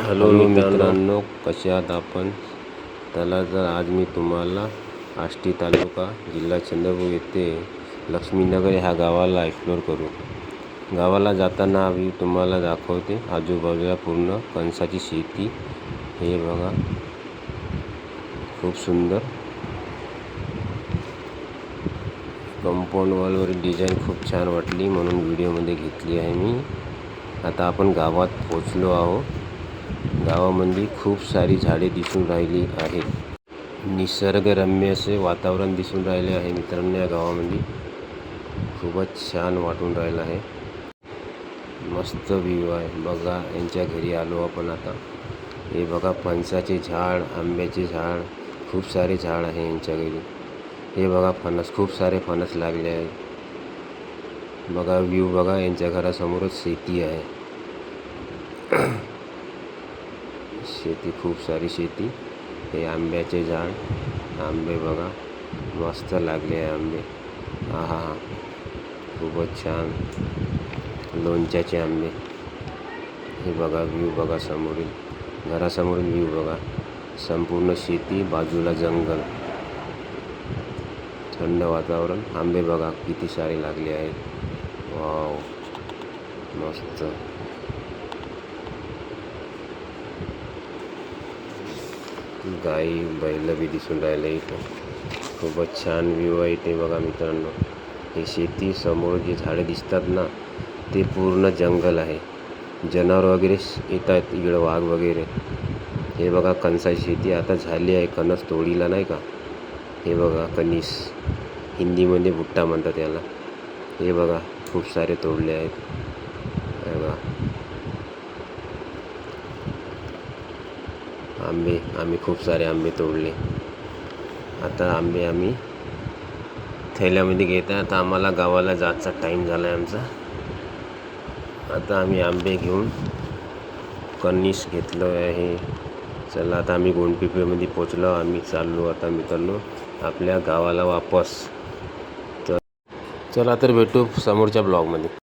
Hello मित्रांनो, कसे आहात आपण? चला तर आज मी तुम्हाला आष्टी तालुका जिल्हा चंद्रपूर येथे लक्ष्मीनगर ह्या गावाला एक्सप्लोर करू. गावाला जाताना आम्ही तुम्हाला दाखवते. आजूबाजूला पूर्ण कणसाची शेती. हे बघा, खूप सुंदर कंपाऊंड वॉलवरील डिझाईन खूप छान वाटली म्हणून व्हिडिओमध्ये घेतली आहे मी. आता आपण गावात पोचलो आहोत. गावामध्ये खूप सारी झाडे दिसून राहिली आहेत. निसर्गरम्य असे वातावरण दिसून राहिले आहे मित्रांनो. या गावामध्ये खूपच छान वाटून राहिलं आहे. मस्त व्ह्यू आहे बघा. यांच्या घरी आलो आपण आता. हे बघा, फणसाचे झाड, आंब्याचे झाड, खूप सारे झाड आहे यांच्या घरी. हे बघा, फणस, खूप सारे फणस लागले आहेत. बघा व्ह्यू बघा. यांच्या घरासमोरच शेती आहे. शेती, खूप सारी शेती. हे आंब्याचे झाड, आंबे बघा, मस्त लागले आहे आंबे. हा हा हा, खूपच छान. लोणच्याचे आंबे. हे बघा व्ह्यू बघा, समोरील घरासमोरील व्ह्यू बघा. संपूर्ण शेती, बाजूला जंगल, थंड वातावरण. आंबे बघा किती सारे लागले आहेत. वाव, मस्त. गाई बैल बी दिसून राहिले इथं. खूपच छान व्ह्यू आहे इथे बघा मित्रांनो. हे शेती, समोर जे झाडे दिसतात ना, ते पूर्ण जंगल आहे. जनावर वगैरे येतात इकडं, वाघ वगैरे. हे बघा, कणसाची शेती आता झाली आहे. कणस तोडीला नाही का. हे बघा, कणीस, हिंदीमध्ये भुट्टा म्हणतात याला. हे बघा, खूप सारे तोडले आहेत. हे बघा, आंबे, आम्ही खूप सारे आंबे तोडले. आता आंबे आम्ही थैल्यामध्ये घेत आहे. आता आम्हाला गावाला जायचा टाईम झाला आहे आमचा. आता आम्ही आंबे घेऊन कणीस घेतलं आहे. चला, आता आम्ही गोंडपिंपळीमध्ये पोचलो. आम्ही चाललो आता मित्रांनो आपल्या गावाला वापस. तर चला, तर भेटू समोरच्या ब्लॉगमध्ये.